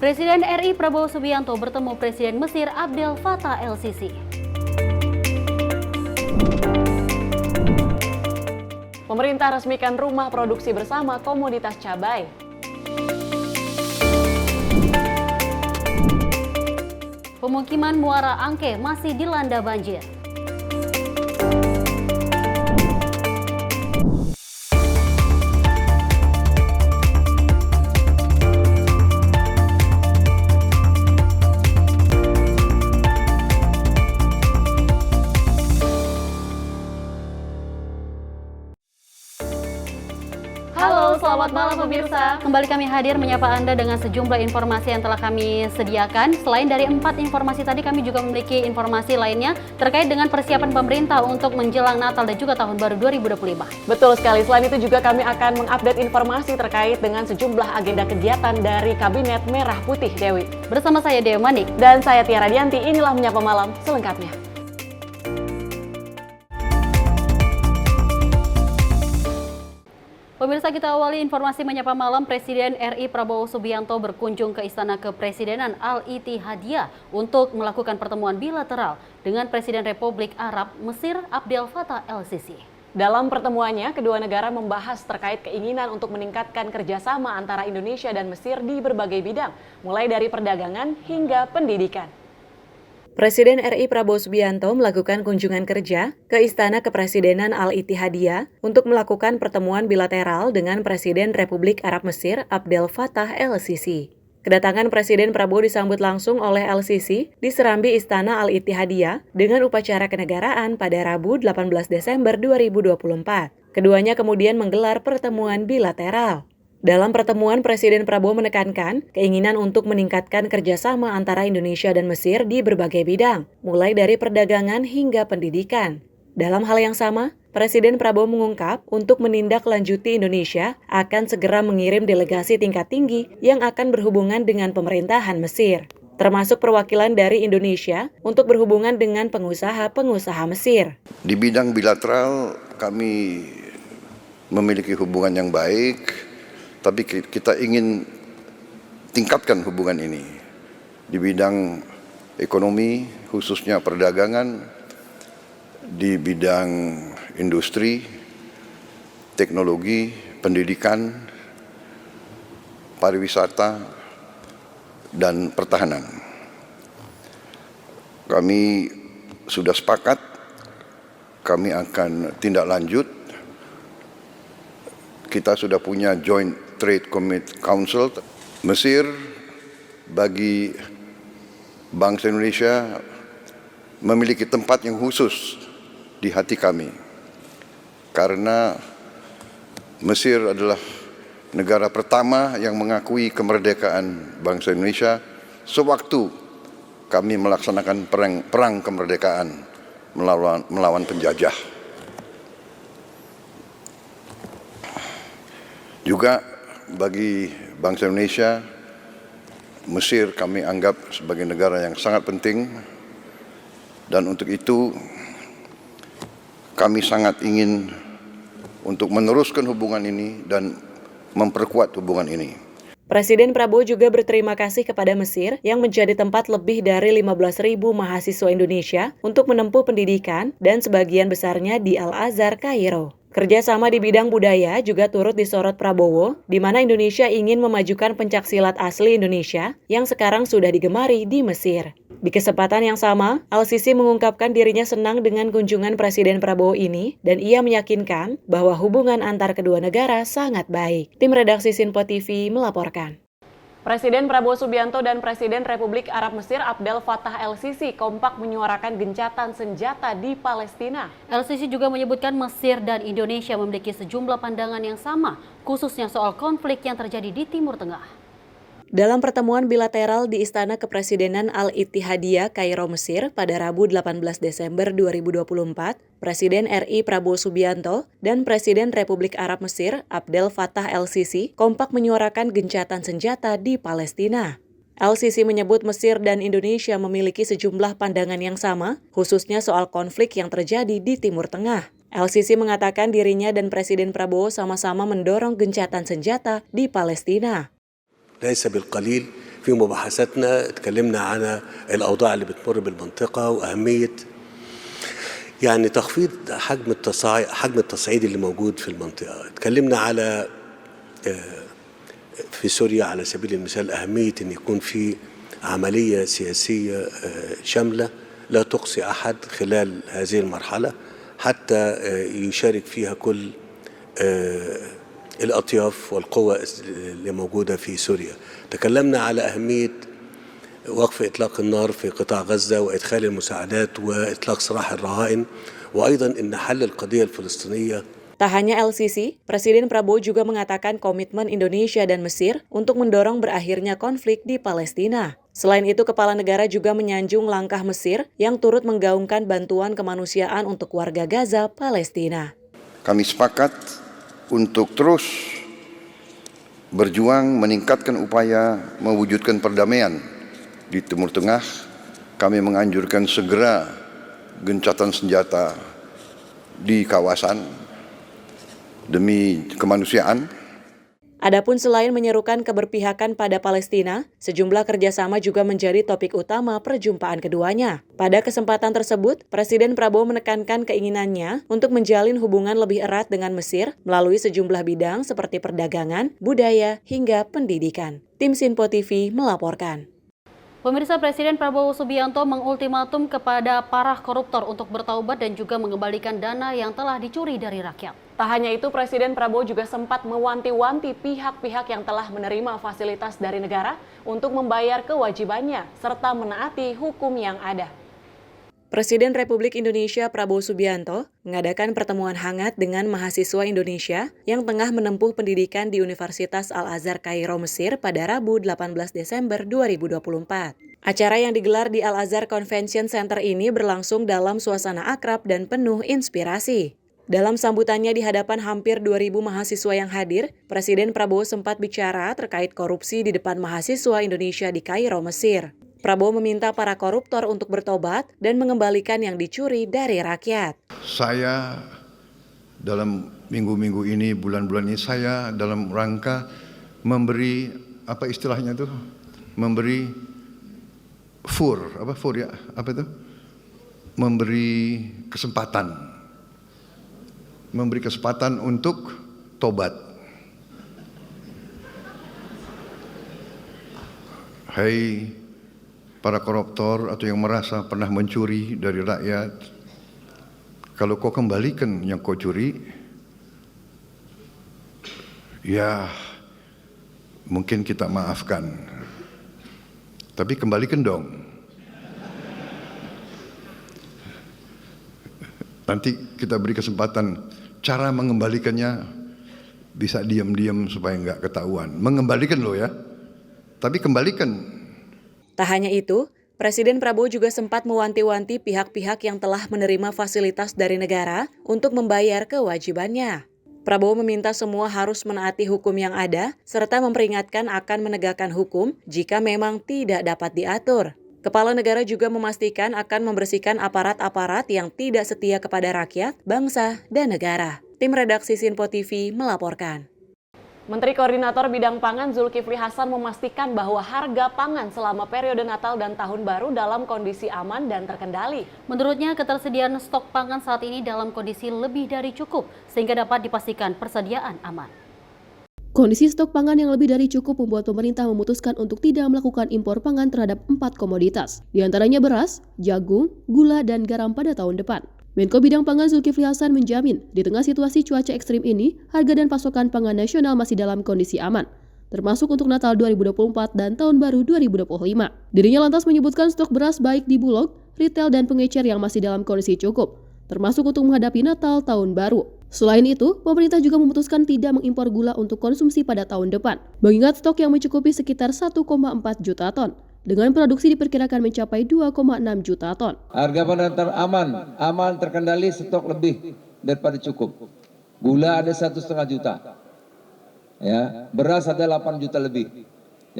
Presiden RI Prabowo Subianto bertemu Presiden Mesir Abdel Fattah el-Sisi. Pemerintah resmikan rumah produksi bersama komoditas cabai. Pemukiman Muara Angke masih dilanda banjir. Halo, selamat malam pemirsa. Kembali kami hadir menyapa Anda dengan sejumlah informasi yang telah kami sediakan. Selain dari 4 informasi tadi, kami juga memiliki informasi lainnya terkait dengan persiapan pemerintah untuk menjelang Natal dan juga Tahun Baru 2025. Betul sekali, selain itu juga kami akan mengupdate informasi terkait dengan sejumlah agenda kegiatan dari Kabinet Merah Putih, Dewi. Bersama saya Dewi Manik. Dan saya Tiara Dianti, inilah Menyapa Malam selengkapnya. Pemirsa, kita awali informasi Menyapa Malam. Presiden RI Prabowo Subianto berkunjung ke Istana Kepresidenan Al-Ittihadiyah untuk melakukan pertemuan bilateral dengan Presiden Republik Arab Mesir Abdel Fattah el-Sisi. Dalam pertemuannya, kedua negara membahas terkait keinginan untuk meningkatkan kerjasama antara Indonesia dan Mesir di berbagai bidang, mulai dari perdagangan hingga pendidikan. Presiden RI Prabowo Subianto melakukan kunjungan kerja ke Istana Kepresidenan Al-Ittihadiyah untuk melakukan pertemuan bilateral dengan Presiden Republik Arab Mesir Abdel Fattah el-Sisi. Kedatangan Presiden Prabowo disambut langsung oleh el-Sisi di serambi Istana Al-Ittihadiyah dengan upacara kenegaraan pada Rabu 18 Desember 2024. Keduanya kemudian menggelar pertemuan bilateral. Dalam pertemuan, Presiden Prabowo menekankan keinginan untuk meningkatkan kerjasama antara Indonesia dan Mesir di berbagai bidang, mulai dari perdagangan hingga pendidikan. Dalam hal yang sama, Presiden Prabowo mengungkap untuk menindaklanjuti Indonesia akan segera mengirim delegasi tingkat tinggi yang akan berhubungan dengan pemerintahan Mesir, termasuk perwakilan dari Indonesia untuk berhubungan dengan pengusaha-pengusaha Mesir. Di bidang bilateral kami memiliki hubungan yang baik, tapi kita ingin tingkatkan hubungan ini di bidang ekonomi, khususnya perdagangan, di bidang industri, teknologi, pendidikan, pariwisata, dan pertahanan. Kami sudah sepakat, kami akan tindak lanjut. Kita sudah punya Joint Trade Council. Mesir bagi bangsa Indonesia memiliki tempat yang khusus di hati kami, karena Mesir adalah negara pertama yang mengakui kemerdekaan bangsa Indonesia sewaktu kami melaksanakan perang kemerdekaan melawan penjajah. Juga bagi bangsa Indonesia, Mesir kami anggap sebagai negara yang sangat penting, dan untuk itu kami sangat ingin untuk meneruskan hubungan ini dan memperkuat hubungan ini. Presiden Prabowo juga berterima kasih kepada Mesir yang menjadi tempat lebih dari 15.000 mahasiswa Indonesia untuk menempuh pendidikan dan sebagian besarnya di Al-Azhar, Kairo. Kerjasama di bidang budaya juga turut disorot Prabowo, di mana Indonesia ingin memajukan pencaksilat asli Indonesia yang sekarang sudah digemari di Mesir. Di kesempatan yang sama, el-Sisi mengungkapkan dirinya senang dengan kunjungan Presiden Prabowo ini dan ia meyakinkan bahwa hubungan antar kedua negara sangat baik. Tim redaksi Sinpo TV melaporkan. Presiden Prabowo Subianto dan Presiden Republik Arab Mesir Abdel Fattah el-Sisi kompak menyuarakan gencatan senjata di Palestina. El-Sisi juga menyebutkan Mesir dan Indonesia memiliki sejumlah pandangan yang sama, khususnya soal konflik yang terjadi di Timur Tengah. Dalam pertemuan bilateral di Istana Kepresidenan Al-Ittihadiyah, Kairo, Mesir pada Rabu 18 Desember 2024, Presiden RI Prabowo Subianto dan Presiden Republik Arab Mesir Abdel Fattah el-Sisi kompak menyuarakan gencatan senjata di Palestina. El-Sisi menyebut Mesir dan Indonesia memiliki sejumlah pandangan yang sama, khususnya soal konflik yang terjadi di Timur Tengah. El-Sisi mengatakan dirinya dan Presiden Prabowo sama-sama mendorong gencatan senjata di Palestina. ليس بالقليل في مباحثاتنا اتكلمنا عن الأوضاع اللي بتمر بالمنطقة وأهمية يعني تخفيض حجم التصعيد اللي موجود في المنطقة. اتكلمنا على في سوريا على سبيل المثال أهمية أن يكون في عملية سياسية شاملة لا تقصي أحد خلال هذه المرحلة حتى يشارك فيها كل الأطياف والقوى اللي موجودة في سوريا. تكلمنا على أهمية وقف إطلاق النار في قطاع غزة وإدخال المساعدات وإطلاق سراح الرهائن، وأيضا أن حل القضية الفلسطينية. Tak hanya LCC, Presiden Prabowo juga mengatakan komitmen Indonesia dan Mesir untuk mendorong berakhirnya konflik di Palestina. Selain itu, Kepala Negara juga menyanjung langkah Mesir yang turut menggaungkan bantuan kemanusiaan untuk warga Gaza, Palestina. Kami sepakat untuk terus berjuang meningkatkan upaya mewujudkan perdamaian di Timur Tengah. Kami menganjurkan segera gencatan senjata di kawasan demi kemanusiaan. Adapun selain menyerukan keberpihakan pada Palestina, sejumlah kerjasama juga menjadi topik utama perjumpaan keduanya. Pada kesempatan tersebut, Presiden Prabowo menekankan keinginannya untuk menjalin hubungan lebih erat dengan Mesir melalui sejumlah bidang seperti perdagangan, budaya, hingga pendidikan. Tim Sinpo TV melaporkan. Pemirsa, Presiden Prabowo Subianto mengultimatum kepada para koruptor untuk bertaubat dan juga mengembalikan dana yang telah dicuri dari rakyat. Tak hanya itu, Presiden Prabowo juga sempat mewanti-wanti pihak-pihak yang telah menerima fasilitas dari negara untuk membayar kewajibannya serta menaati hukum yang ada. Presiden Republik Indonesia Prabowo Subianto mengadakan pertemuan hangat dengan mahasiswa Indonesia yang tengah menempuh pendidikan di Universitas Al-Azhar Kairo, Mesir pada Rabu 18 Desember 2024. Acara yang digelar di Al-Azhar Convention Center ini berlangsung dalam suasana akrab dan penuh inspirasi. Dalam sambutannya di hadapan hampir 2.000 mahasiswa yang hadir, Presiden Prabowo sempat bicara terkait korupsi di depan mahasiswa Indonesia di Kairo, Mesir. Prabowo meminta para koruptor untuk bertobat dan mengembalikan yang dicuri dari rakyat. Saya dalam minggu-minggu ini, bulan-bulan ini, saya dalam rangka memberi, apa istilahnya itu? Memberi memberi kesempatan untuk tobat. Hai para koruptor atau yang merasa pernah mencuri dari rakyat, kalau kau kembalikan yang kau curi, ya mungkin kita maafkan. Tapi kembalikan dong. Nanti kita beri kesempatan, cara mengembalikannya bisa diam-diam supaya nggak ketahuan. Mengembalikan loh ya, tapi kembalikan. Tak hanya itu, Presiden Prabowo juga sempat mewanti-wanti pihak-pihak yang telah menerima fasilitas dari negara untuk membayar kewajibannya. Prabowo meminta semua harus menaati hukum yang ada, serta memperingatkan akan menegakkan hukum jika memang tidak dapat diatur. Kepala negara juga memastikan akan membersihkan aparat-aparat yang tidak setia kepada rakyat, bangsa, dan negara. Tim redaksi Sinpo TV melaporkan. Menteri Koordinator Bidang Pangan Zulkifli Hasan memastikan bahwa harga pangan selama periode Natal dan Tahun Baru dalam kondisi aman dan terkendali. Menurutnya, ketersediaan stok pangan saat ini dalam kondisi lebih dari cukup sehingga dapat dipastikan persediaan aman. Kondisi stok pangan yang lebih dari cukup membuat pemerintah memutuskan untuk tidak melakukan impor pangan terhadap 4 komoditas, di antaranya beras, jagung, gula, dan garam pada tahun depan. Menko Bidang Pangan Zulkifli Hasan menjamin, di tengah situasi cuaca ekstrim ini, harga dan pasokan pangan nasional masih dalam kondisi aman, termasuk untuk Natal 2024 dan Tahun Baru 2025. Dirinya lantas menyebutkan stok beras baik di Bulog, retail, dan pengecer yang masih dalam kondisi cukup, termasuk untuk menghadapi Natal Tahun Baru. Selain itu, pemerintah juga memutuskan tidak mengimpor gula untuk konsumsi pada tahun depan, mengingat stok yang mencukupi sekitar 1,4 juta ton. Dengan produksi diperkirakan mencapai 2,6 juta ton. Harga pangan aman terkendali, stok lebih daripada cukup. Gula ada 1,5 juta, ya, beras ada 8 juta lebih.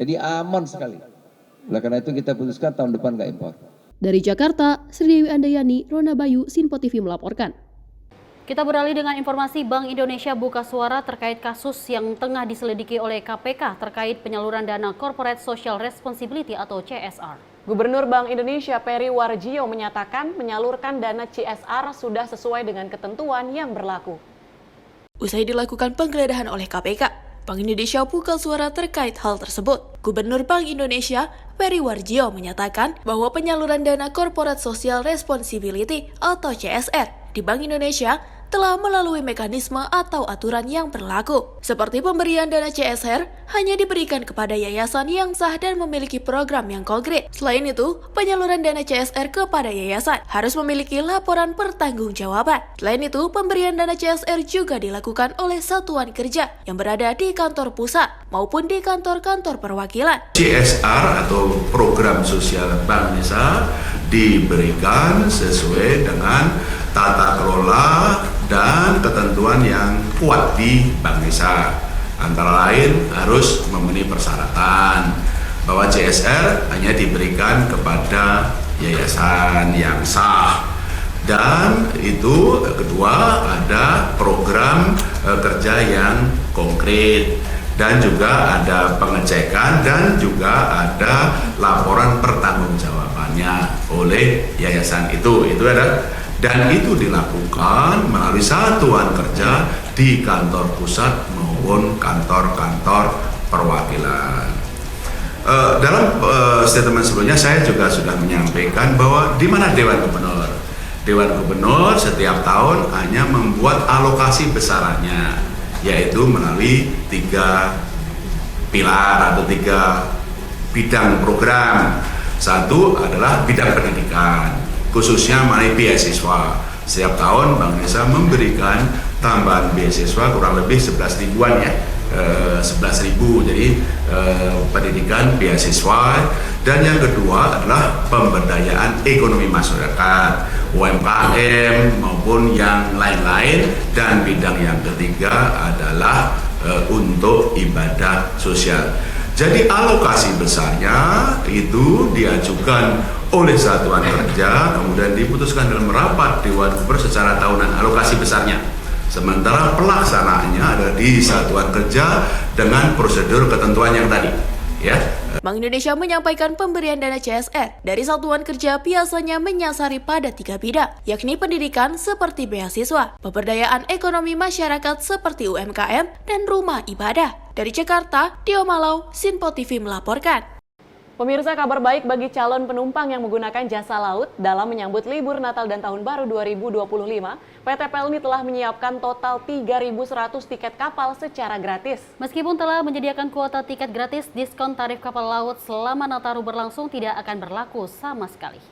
Jadi aman sekali. Oleh karena itu kita putuskan tahun depan nggak impor. Dari Jakarta, Sri Dewi Andayani, Rona Bayu, Sinpo TV melaporkan. Kita beralih dengan informasi Bank Indonesia buka suara terkait kasus yang tengah diselidiki oleh KPK terkait penyaluran dana Corporate Social Responsibility atau CSR. Gubernur Bank Indonesia Peri Warjio menyatakan menyalurkan dana CSR sudah sesuai dengan ketentuan yang berlaku. Usai dilakukan penggeledahan oleh KPK, Bank Indonesia buka suara terkait hal tersebut. Gubernur Bank Indonesia Peri Warjio menyatakan bahwa penyaluran dana Corporate Social Responsibility atau CSR di Bank Indonesia telah melalui mekanisme atau aturan yang berlaku. Seperti pemberian dana CSR hanya diberikan kepada yayasan yang sah dan memiliki program yang konkret. Selain itu, penyaluran dana CSR kepada yayasan harus memiliki laporan pertanggungjawaban. Selain itu, pemberian dana CSR juga dilakukan oleh satuan kerja yang berada di kantor pusat maupun di kantor-kantor perwakilan. CSR atau program sosial Bank Indonesia diberikan sesuai dengan tata kelola dan ketentuan yang kuat di Bank Indonesia. Antara lain harus memenuhi persyaratan bahwa CSR hanya diberikan kepada yayasan yang sah. Dan itu kedua ada program kerja yang konkret dan juga ada pengecekan dan juga ada laporan pertanggungjawabannya oleh yayasan itu ada. Dan itu dilakukan melalui satuan kerja di kantor pusat maupun kantor-kantor perwakilan. Dalam statement sebelumnya saya juga sudah menyampaikan bahwa di mana Dewan Gubernur. Dewan Gubernur setiap tahun hanya membuat alokasi besarannya, yaitu melalui 3 pilar atau 3 bidang program. Satu adalah bidang pendidikan, khususnya mengenai beasiswa. Setiap tahun Bank Indonesia memberikan tambahan beasiswa kurang lebih 11 ribuan ya, 11.000. Jadi pendidikan beasiswa. Dan yang kedua adalah pemberdayaan ekonomi masyarakat, UMKM maupun yang lain-lain. Dan bidang yang ketiga adalah untuk ibadah sosial. Jadi alokasi besarnya itu diajukan oleh satuan kerja, kemudian diputuskan dalam rapat Dewan Gubernur secara tahunan alokasi besarnya. Sementara pelaksanaannya ada di satuan kerja dengan prosedur ketentuan yang tadi. Ya. Bank Indonesia menyampaikan pemberian dana CSR dari satuan kerja biasanya menyasari pada 3 bidang, yakni pendidikan seperti beasiswa, pemberdayaan ekonomi masyarakat seperti UMKM, dan rumah ibadah. Dari Jakarta, Tio Malau, Sinpo TV melaporkan. Pemirsa, kabar baik bagi calon penumpang yang menggunakan jasa laut dalam menyambut libur Natal dan Tahun Baru 2025, PT Pelni telah menyiapkan total 3.100 tiket kapal secara gratis. Meskipun telah menyediakan kuota tiket gratis, diskon tarif kapal laut selama Nataru berlangsung tidak akan berlaku sama sekali.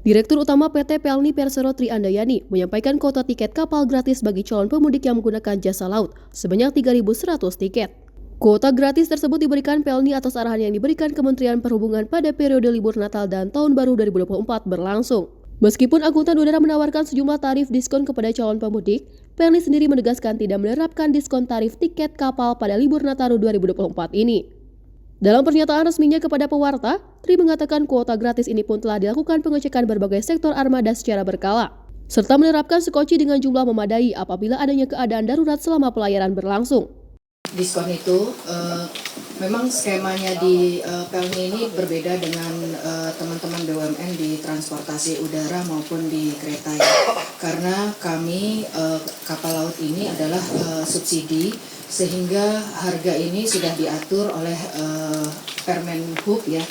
Direktur Utama PT Pelni Persero Triandayani menyampaikan kuota tiket kapal gratis bagi calon pemudik yang menggunakan jasa laut sebanyak 3.100 tiket. Kuota gratis tersebut diberikan Pelni atas arahan yang diberikan Kementerian Perhubungan pada periode libur Natal dan Tahun Baru 2024 berlangsung. Meskipun angkutan udara menawarkan sejumlah tarif diskon kepada calon pemudik, Pelni sendiri menegaskan tidak menerapkan diskon tarif tiket kapal pada libur Nataru 2024 ini. Dalam pernyataan resminya kepada pewarta, Tri mengatakan kuota gratis ini pun telah dilakukan pengecekan berbagai sektor armada secara berkala, serta menerapkan sekoci dengan jumlah memadai apabila adanya keadaan darurat selama pelayaran berlangsung. Diskon itu memang skemanya di Pelni ini berbeda dengan teman-teman BUMN di transportasi udara maupun di kereta ya. Karena kami kapal laut ini adalah subsidi, sehingga harga ini sudah diatur oleh Permenhub ya.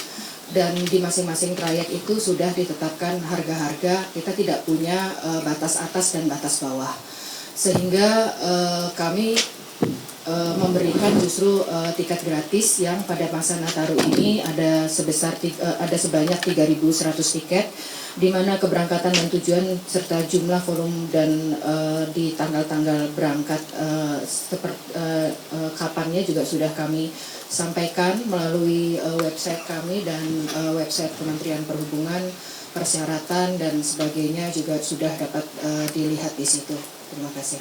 Dan di masing-masing trayek itu sudah ditetapkan harga-harga, kita tidak punya batas atas dan batas bawah. Sehingga kami memberikan justru tiket gratis yang pada masa Nataru ini ada sebanyak 3.100 tiket, di mana keberangkatan dan tujuan serta jumlah volume dan di tanggal-tanggal berangkat kapannya juga sudah kami sampaikan melalui website kami dan website Kementerian Perhubungan. Persyaratan dan sebagainya juga sudah dapat dilihat di situ. Terima kasih.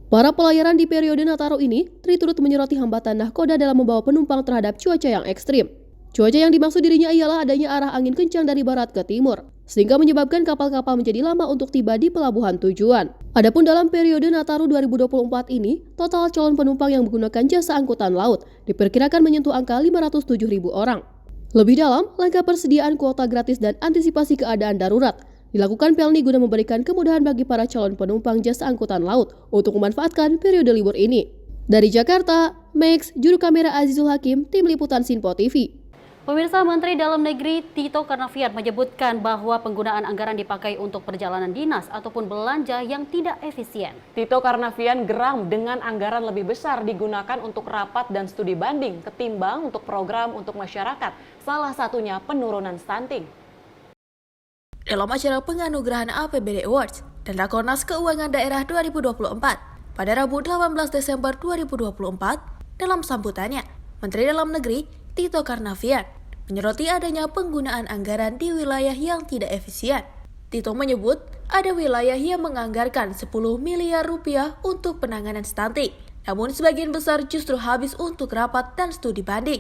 Para pelayaran di periode Nataru ini turut menyoroti hambatan nahkoda dalam membawa penumpang terhadap cuaca yang ekstrim. Cuaca yang dimaksud dirinya ialah adanya arah angin kencang dari barat ke timur. sehingga menyebabkan kapal-kapal menjadi lama untuk tiba di pelabuhan tujuan. Adapun dalam periode Nataru 2024 ini, total calon penumpang yang menggunakan jasa angkutan laut diperkirakan menyentuh angka 507.000 orang. Lebih dalam, langkah persediaan kuota gratis dan antisipasi keadaan darurat dilakukan Pelni guna memberikan kemudahan bagi para calon penumpang jasa angkutan laut untuk memanfaatkan periode libur ini. Dari Jakarta, Max, juru kamera Azizul Hakim, tim liputan Sinpo TV. Pemirsa, Menteri Dalam Negeri Tito Karnavian menyebutkan bahwa penggunaan anggaran dipakai untuk perjalanan dinas ataupun belanja yang tidak efisien. Tito Karnavian geram dengan anggaran lebih besar digunakan untuk rapat dan studi banding ketimbang untuk program untuk masyarakat, salah satunya penurunan stunting. Dalam acara penganugerahan APBD Awards dan Rakornas Keuangan Daerah 2024 pada Rabu 18 Desember 2024, dalam sambutannya, Menteri Dalam Negeri Tito Karnavian menyoroti adanya penggunaan anggaran di wilayah yang tidak efisien. Tito menyebut ada wilayah yang menganggarkan 10 miliar rupiah untuk penanganan stunting, namun sebagian besar justru habis untuk rapat dan studi banding.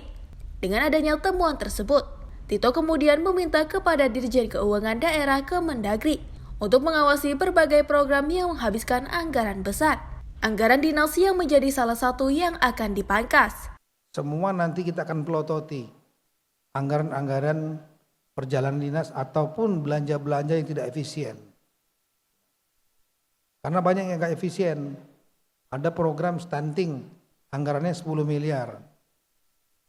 Dengan adanya temuan tersebut, Tito kemudian meminta kepada Dirjen Keuangan Daerah Kemendagri untuk mengawasi berbagai program yang menghabiskan anggaran besar. Anggaran dinas yang menjadi salah satu yang akan dipangkas. Semua nanti kita akan pelototi anggaran-anggaran perjalanan dinas ataupun belanja-belanja yang tidak efisien. Karena banyak yang nggak efisien. Ada program stunting, anggarannya 10 miliar.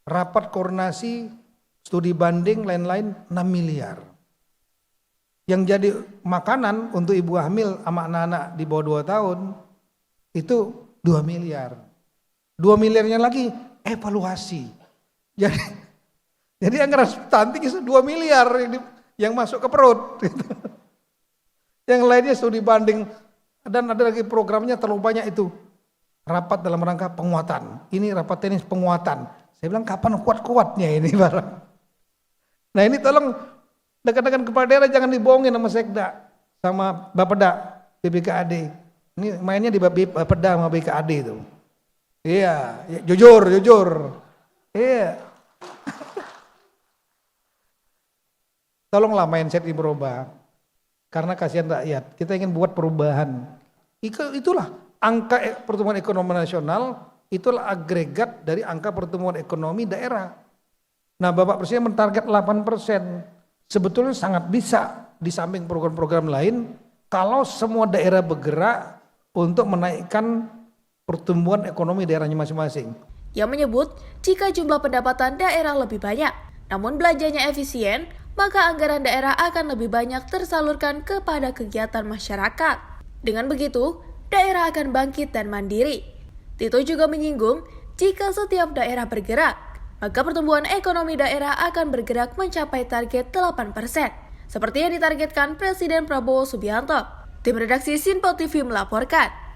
Rapat koordinasi, studi banding, lain-lain 6 miliar. Yang jadi makanan untuk ibu hamil sama anak-anak di bawah 2 tahun, itu 2 miliar. 2 miliarnya lagi evaluasi. Jadi anggaran stunting itu 2 miliar yang masuk ke perut. Yang lainnya studi banding. Dan ada lagi programnya terlalu banyak itu. Rapat dalam rangka penguatan. Ini rapat teknis penguatan. Saya bilang kapan kuat-kuatnya ini barang. Nah ini tolong dekat-dekat kepala daerah jangan dibohongin sama Sekda. Sama Bapeda, BPKAD. Ini mainnya di Bapeda sama BPKAD itu. Iya, jujur. Iya. Tolonglah mindset ini berubah. Karena kasihan rakyat. Kita ingin buat perubahan. Itulah angka pertumbuhan ekonomi nasional, itulah agregat dari angka pertumbuhan ekonomi daerah. Nah, Bapak Presiden mentarget 8%. Sebetulnya sangat bisa di samping program-program lain kalau semua daerah bergerak untuk menaikkan pertumbuhan ekonomi daerahnya masing-masing. Yang menyebut jika jumlah pendapatan daerah lebih banyak, namun belanjanya efisien, maka anggaran daerah akan lebih banyak tersalurkan kepada kegiatan masyarakat. Dengan begitu, daerah akan bangkit dan mandiri. Tito juga menyinggung, jika setiap daerah bergerak, maka pertumbuhan ekonomi daerah akan bergerak mencapai target 8%, seperti yang ditargetkan Presiden Prabowo Subianto. Tim redaksi Sinpo TV melaporkan.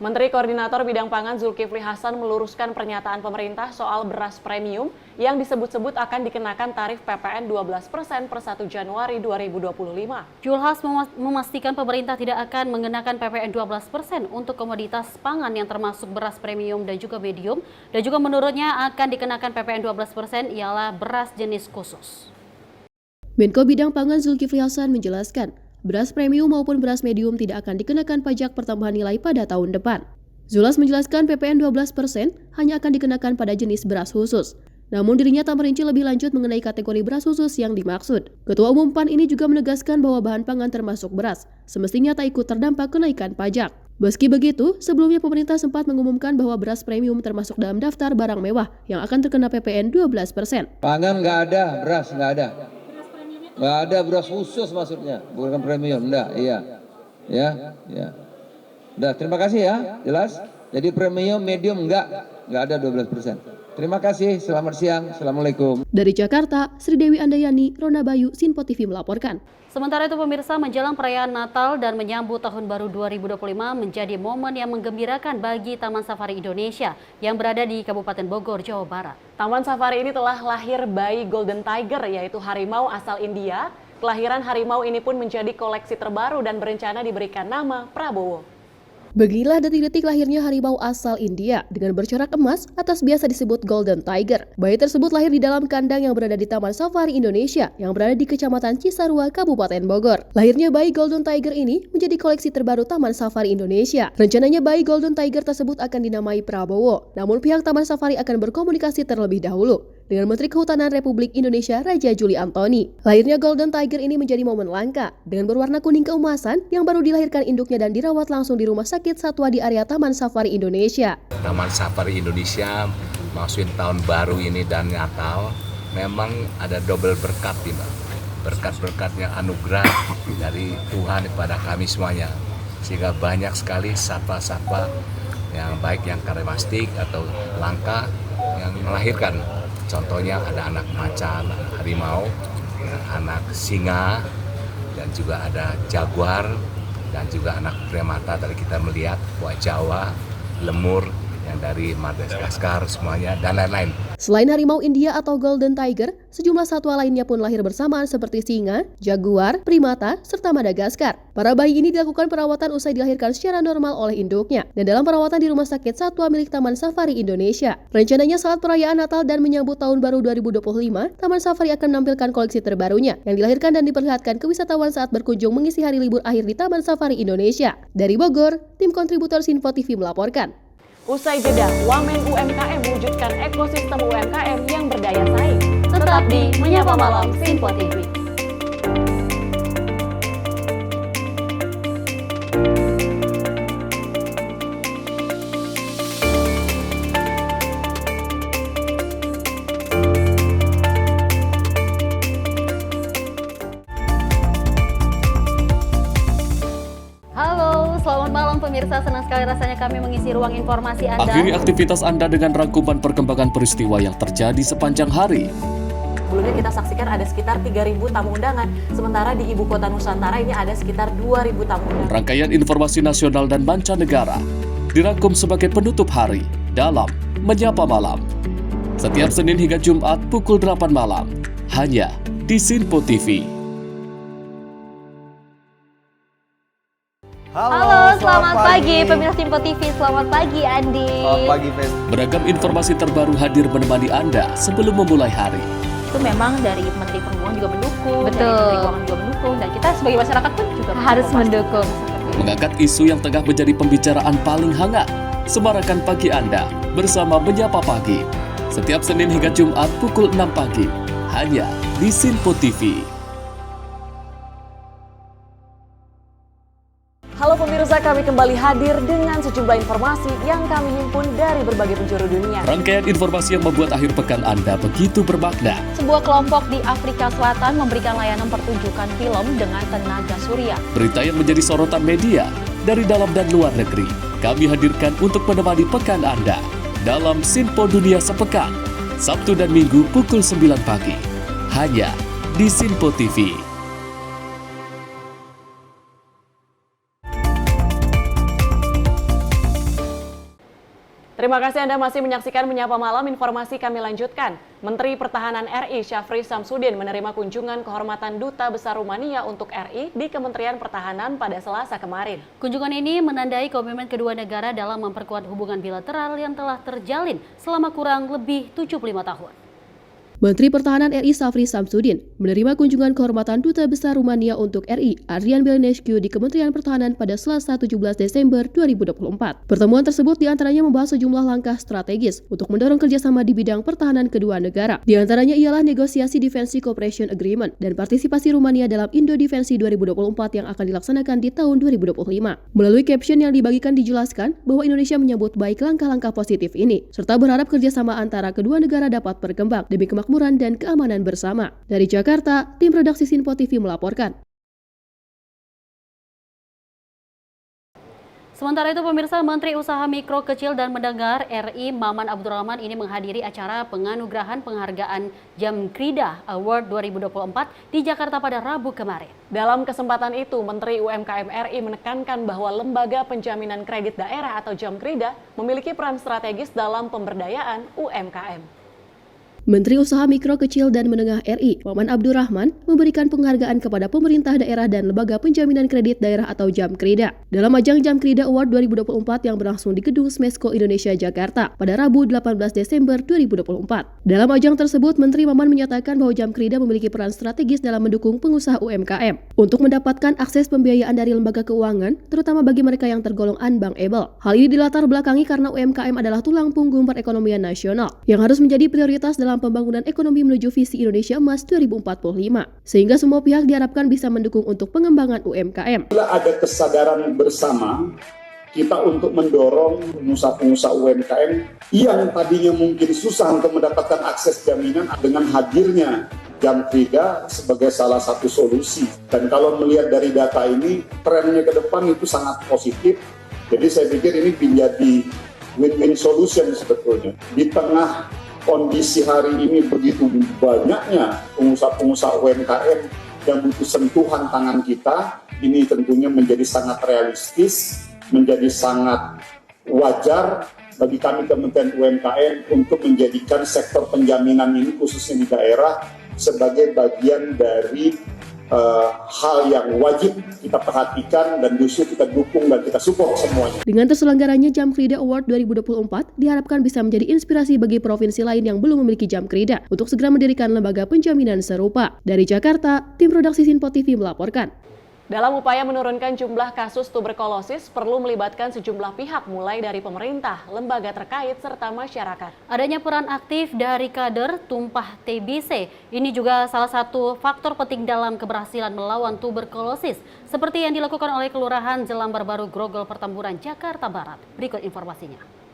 Menteri Koordinator Bidang Pangan Zulkifli Hasan meluruskan pernyataan pemerintah soal beras premium yang disebut-sebut akan dikenakan tarif PPN 12% per 1 Januari 2025. Julhas memastikan pemerintah tidak akan mengenakan PPN 12% untuk komoditas pangan yang termasuk beras premium dan juga medium, dan juga menurutnya akan dikenakan PPN 12% ialah beras jenis khusus. Menko Bidang Pangan Zulkifli Hasan menjelaskan, beras premium maupun beras medium tidak akan dikenakan pajak pertambahan nilai pada tahun depan. Zulhas menjelaskan PPN 12% hanya akan dikenakan pada jenis beras khusus. Namun dirinya tak merinci lebih lanjut mengenai kategori beras khusus yang dimaksud. Ketua Umum PAN ini juga menegaskan bahwa bahan pangan termasuk beras semestinya tak ikut terdampak kenaikan pajak. Meski begitu, sebelumnya pemerintah sempat mengumumkan bahwa beras premium termasuk dalam daftar barang mewah yang akan terkena PPN 12%. Pangan nggak ada, beras nggak ada. Nggak ada beras khusus maksudnya, bukan premium, enggak, iya. Ya. Udah, terima kasih ya, jelas. Jadi premium, medium enggak ada 12%. Terima kasih, selamat siang, Assalamualaikum. Dari Jakarta, Sri Dewi Andayani, Rona Bayu, Sinpo TV melaporkan. Sementara itu pemirsa, menjelang perayaan Natal dan menyambut Tahun Baru 2025 menjadi momen yang menggembirakan bagi Taman Safari Indonesia yang berada di Kabupaten Bogor, Jawa Barat. Taman Safari ini telah lahir bayi Golden Tiger, yaitu harimau asal India. Kelahiran harimau ini pun menjadi koleksi terbaru dan berencana diberikan nama Prabowo. Beginilah detik-detik lahirnya harimau asal India dengan bercorak emas atas biasa disebut Golden Tiger. Bayi tersebut lahir di dalam kandang yang berada di Taman Safari Indonesia yang berada di Kecamatan Cisarua, Kabupaten Bogor. Lahirnya bayi Golden Tiger ini menjadi koleksi terbaru Taman Safari Indonesia. Rencananya bayi Golden Tiger tersebut akan dinamai Prabowo, namun pihak Taman Safari akan berkomunikasi terlebih dahulu dengan Menteri Kehutanan Republik Indonesia Raja Juli Antoni. Lahirnya Golden Tiger ini menjadi momen langka dengan berwarna kuning keemasan yang baru dilahirkan induknya dan dirawat langsung di Rumah Sakit Satwa di area Taman Safari Indonesia. Taman Safari Indonesia masukin tahun baru ini dan Natal memang ada double berkat nih, Mbak. Berkat-berkatnya anugerah dari Tuhan kepada kami semuanya. Sehingga banyak sekali satwa-satwa yang baik yang karismatik atau langka yang melahirkan. Contohnya ada anak macan, harimau, anak singa, dan juga ada jaguar, dan juga anak primata tadi kita melihat, buah Jawa, lemur yang dari Madagaskar semuanya, dan lain-lain. Selain harimau India atau Golden Tiger, sejumlah satwa lainnya pun lahir bersamaan seperti singa, jaguar, primata, serta Madagaskar. Para bayi ini dilakukan perawatan usai dilahirkan secara normal oleh induknya dan dalam perawatan di Rumah Sakit Satwa milik Taman Safari Indonesia. Rencananya saat perayaan Natal dan menyambut Tahun Baru 2025, Taman Safari akan menampilkan koleksi terbarunya yang dilahirkan dan diperlihatkan ke wisatawan saat berkunjung mengisi hari libur akhir di Taman Safari Indonesia. Dari Bogor, tim kontributor Sinpo TV melaporkan. Usai jeda, Wamen UMKM mewujudkan ekosistem UMKM yang berdaya saing. Tetap di Menyapa Malam Sinpo TV. Selamat malam pemirsa, senang sekali rasanya kami mengisi ruang informasi Anda. Akhiri aktivitas Anda dengan rangkuman perkembangan peristiwa yang terjadi sepanjang hari. Sebelumnya kita saksikan ada sekitar 3.000 tamu undangan, sementara di Ibu Kota Nusantara ini ada sekitar 2.000 tamu undangan. Rangkaian informasi nasional dan mancanegara dirangkum sebagai penutup hari dalam Menyapa Malam. Setiap Senin hingga Jumat pukul 8 malam, hanya di Sinpo TV. Halo, selamat pagi pemirsa Sinpo TV. Selamat pagi Andi. Selamat pagi, Fen. Beragam informasi terbaru hadir menemani Anda sebelum memulai hari. Itu memang dari Menteri Perhubungan juga mendukung, betul, dari Menteri Keuangan juga mendukung, dan kita sebagai masyarakat pun juga harus mendukung. Mengangkat isu yang tengah menjadi pembicaraan paling hangat. Semarakan pagi Anda bersama Menyapa Pagi. Setiap Senin hingga Jumat pukul 6 pagi, hanya di Sinpo TV. Halo pemirsa, kami kembali hadir dengan sejumlah informasi yang kami himpun dari berbagai penjuru dunia. Rangkaian informasi yang membuat akhir pekan Anda begitu bermakna. Sebuah kelompok di Afrika Selatan memberikan layanan pertunjukan film dengan tenaga surya. Berita yang menjadi sorotan media dari dalam dan luar negeri, kami hadirkan untuk menemani pekan Anda dalam Sinpo Dunia Sepekan, Sabtu dan Minggu pukul 9 pagi, hanya di Sinpo TV. Terima kasih Anda masih menyaksikan Menyapa Malam. Informasi kami lanjutkan. Menteri Pertahanan RI Syafri Samsudin menerima kunjungan kehormatan Duta Besar Rumania untuk RI di Kementerian Pertahanan pada Selasa kemarin. Kunjungan ini menandai komitmen kedua negara dalam memperkuat hubungan bilateral yang telah terjalin selama kurang lebih 75 tahun. Menteri Pertahanan RI Syafri Samsudin menerima kunjungan kehormatan Duta Besar Rumania untuk RI, Adrian Belenescu, di Kementerian Pertahanan pada Selasa 17 Desember 2024. Pertemuan tersebut diantaranya membahas sejumlah langkah strategis untuk mendorong kerjasama di bidang pertahanan kedua negara. Di antaranya ialah negosiasi Defense Cooperation Agreement dan partisipasi Rumania dalam Indo-Defensi 2024 yang akan dilaksanakan di tahun 2025. Melalui caption yang dibagikan dijelaskan bahwa Indonesia menyambut baik langkah-langkah positif ini, serta berharap kerjasama antara kedua negara dapat berkembang demi kemakmuran dan keamanan bersama. Dari Jakarta, tim redaksi Sinpo TV melaporkan. Sementara itu pemirsa, Menteri Usaha Mikro, Kecil dan Menengah RI Maman Abdurrahman ini menghadiri acara penganugerahan penghargaan Jamkrida Award 2024 di Jakarta pada Rabu kemarin. Dalam kesempatan itu, Menteri UMKM RI menekankan bahwa Lembaga Penjaminan Kredit Daerah atau Jamkrida memiliki peran strategis dalam pemberdayaan UMKM. Menteri Usaha Mikro, Kecil, dan Menengah RI, Maman Abdurrahman, memberikan penghargaan kepada pemerintah daerah dan Lembaga Penjaminan Kredit Daerah atau Jamkrida dalam ajang Jamkrida Award 2024 yang berlangsung di Gedung Smesco Indonesia, Jakarta pada Rabu 18 Desember 2024. Dalam ajang tersebut, Menteri Maman menyatakan bahwa Jamkrida memiliki peran strategis dalam mendukung pengusaha UMKM untuk mendapatkan akses pembiayaan dari lembaga keuangan, terutama bagi mereka yang tergolong unbankable. Hal ini dilatar belakangi karena UMKM adalah tulang punggung perekonomian nasional yang harus menjadi prioritas dalam pembangunan ekonomi menuju visi Indonesia Emas 2045, sehingga semua pihak diharapkan bisa mendukung untuk pengembangan UMKM. Ada kesadaran bersama kita untuk mendorong pengusaha-pengusaha UMKM yang tadinya mungkin susah untuk mendapatkan akses jaminan dengan hadirnya Jamkrida sebagai salah satu solusi. Dan kalau melihat dari data ini, trennya ke depan itu sangat positif. Jadi saya pikir ini menjadi win-win solution sebetulnya. Di tengah kondisi hari ini begitu banyaknya pengusaha-pengusaha UMKM yang butuh sentuhan tangan kita, ini tentunya menjadi sangat realistis, menjadi sangat wajar bagi kami Kementerian UMKM untuk menjadikan sektor penjaminan ini khususnya di daerah sebagai bagian dari hal yang wajib kita perhatikan dan justru kita dukung dan kita support semuanya. Dengan terselenggaranya Jamkrida Award 2024 diharapkan bisa menjadi inspirasi bagi provinsi lain yang belum memiliki Jamkrida untuk segera mendirikan lembaga penjaminan serupa. Dari Jakarta, tim produksi Sinpo TV melaporkan. Dalam upaya menurunkan jumlah kasus tuberkulosis, perlu melibatkan sejumlah pihak mulai dari pemerintah, lembaga terkait, serta masyarakat. Adanya peran aktif dari kader tumpah TBC, ini juga salah satu faktor penting dalam keberhasilan melawan tuberkulosis, seperti yang dilakukan oleh Kelurahan Jelambar Baru, Grogol, Pertamburan, Jakarta Barat. Berikut informasinya.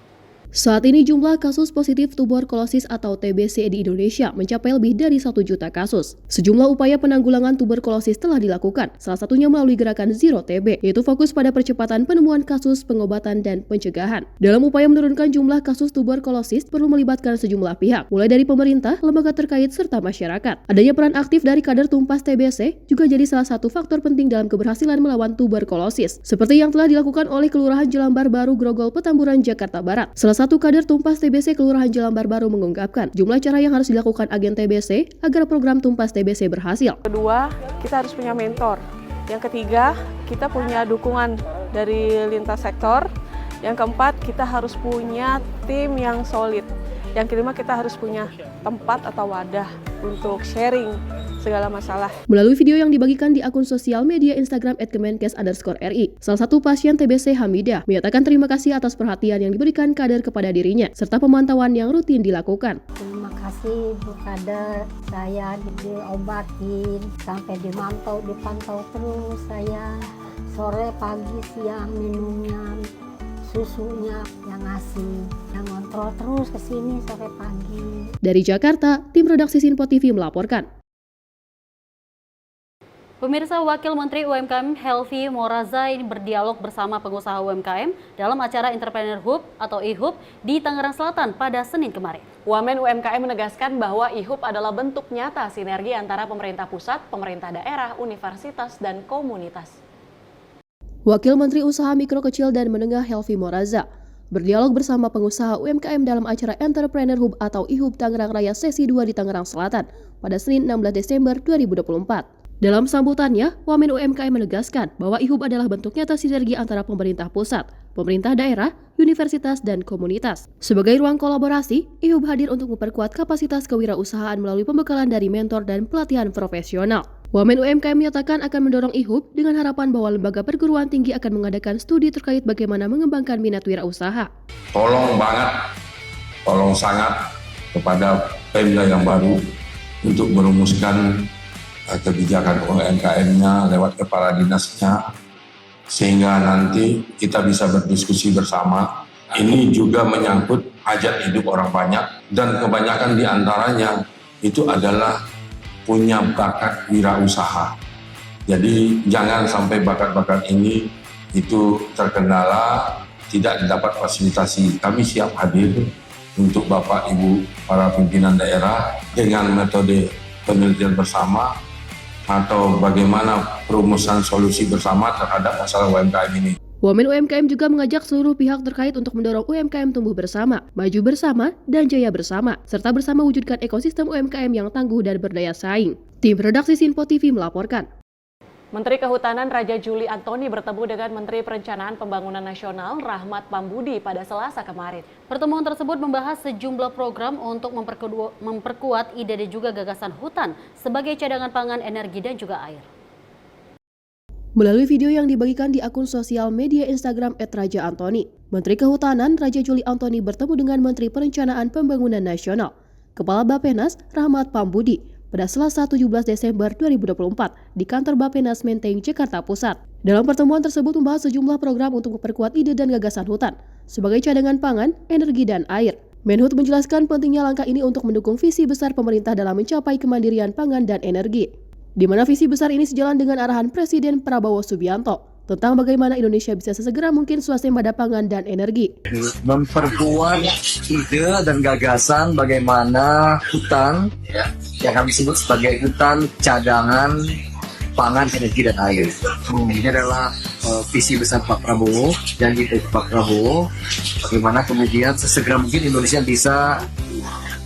Saat ini jumlah kasus positif tuberkulosis atau TBC di Indonesia mencapai lebih dari 1 juta kasus. Sejumlah upaya penanggulangan tuberkulosis telah dilakukan, salah satunya melalui gerakan Zero TB, yaitu fokus pada percepatan penemuan kasus, pengobatan, dan pencegahan. Dalam upaya menurunkan jumlah kasus tuberkulosis, perlu melibatkan sejumlah pihak, mulai dari pemerintah, lembaga terkait, serta masyarakat. Adanya peran aktif dari kader tumpas TBC juga jadi salah satu faktor penting dalam keberhasilan melawan tuberkulosis, seperti yang telah dilakukan oleh Kelurahan Jelambar Baru, Grogol, Petamburan, Jakarta Barat. Salah satu kader tumpas TBC Kelurahan Jelambar Baru mengungkapkan jumlah cara yang harus dilakukan agen TBC agar program tumpas TBC berhasil. Kedua, kita harus punya mentor. Yang ketiga, kita punya dukungan dari lintas sektor. Yang keempat, kita harus punya tim yang solid. Yang kelima, kita harus punya tempat atau wadah untuk sharing segala masalah. Melalui video yang dibagikan di akun sosial media Instagram @kemenkes_RI, salah satu pasien TBC Hamidah menyatakan terima kasih atas perhatian yang diberikan kader kepada dirinya serta pemantauan yang rutin dilakukan. Terima kasih Bu Kader, saya diobatin sampai dipantau terus saya sore, pagi, siang minumnya, susunya yang ngasih, yang ngontrol terus ke sini sore pagi. Dari Jakarta, tim redaksi Sinpo TV melaporkan. Pemirsa, Wakil Menteri UMKM Helvi Morazain berdialog bersama pengusaha UMKM dalam acara Entrepreneur Hub atau IHUB di Tangerang Selatan pada Senin kemarin. Wamen UMKM menegaskan bahwa IHUB adalah bentuk nyata sinergi antara pemerintah pusat, pemerintah daerah, universitas, dan komunitas. Wakil Menteri Usaha Mikro, Kecil, dan Menengah Helvi Moraza berdialog bersama pengusaha UMKM dalam acara Entrepreneur Hub atau IHUB Tangerang Raya Sesi 2 di Tangerang Selatan pada Senin 16 Desember 2024. Dalam sambutannya, Wamen UMKM menegaskan bahwa IHUB adalah bentuk nyata sinergi antara pemerintah pusat, pemerintah daerah, universitas, dan komunitas. Sebagai ruang kolaborasi, IHUB hadir untuk memperkuat kapasitas kewirausahaan melalui pembekalan dari mentor dan pelatihan profesional. Wamen UMKM menyatakan akan mendorong IHUB dengan harapan bahwa lembaga perguruan tinggi akan mengadakan studi terkait bagaimana mengembangkan minat wirausaha. Tolong banget, tolong sangat kepada Pemda yang baru untuk merumuskan kebijakan UMKM-nya lewat kepala dinasnya, sehingga nanti kita bisa berdiskusi bersama. Ini juga menyangkut hajat hidup orang banyak, dan kebanyakan di antaranya itu adalah punya bakat wirausaha. Jadi jangan sampai bakat-bakat ini itu terkendala, tidak dapat fasilitasi. Kami siap hadir untuk Bapak Ibu para pimpinan daerah dengan metode penelitian bersama atau bagaimana perumusan solusi bersama terhadap masalah UMKM ini. Wamen UMKM juga mengajak seluruh pihak terkait untuk mendorong UMKM tumbuh bersama, maju bersama, dan jaya bersama, serta bersama wujudkan ekosistem UMKM yang tangguh dan berdaya saing. Tim Redaksi Sinpo TV melaporkan. Menteri Kehutanan Raja Juli Antoni bertemu dengan Menteri Perencanaan Pembangunan Nasional Rahmat Pambudi pada Selasa kemarin. Pertemuan tersebut membahas sejumlah program untuk memperkuat ide dan juga gagasan hutan sebagai cadangan pangan, energi, dan juga air. Melalui video yang dibagikan di akun sosial media Instagram @raja_antoni, Menteri Kehutanan Raja Juli Antoni bertemu dengan Menteri Perencanaan Pembangunan Nasional, Kepala Bappenas Rahmat Pambudi pada Selasa 17 Desember 2024 di kantor Bappenas Menteng, Jakarta Pusat. Dalam pertemuan tersebut membahas sejumlah program untuk memperkuat ide dan gagasan hutan sebagai cadangan pangan, energi, dan air. Menhut menjelaskan pentingnya langkah ini untuk mendukung visi besar pemerintah dalam mencapai kemandirian pangan dan energi, di mana visi besar ini sejalan dengan arahan Presiden Prabowo Subianto tentang bagaimana Indonesia bisa sesegera mungkin swasembada pangan dan energi. Memperkuat ide dan gagasan bagaimana hutan yang kami sebut sebagai hutan cadangan pangan, energi, dan air. Ini adalah visi besar Pak Prabowo, janji dari Pak Prabowo, bagaimana kemudian sesegera mungkin Indonesia bisa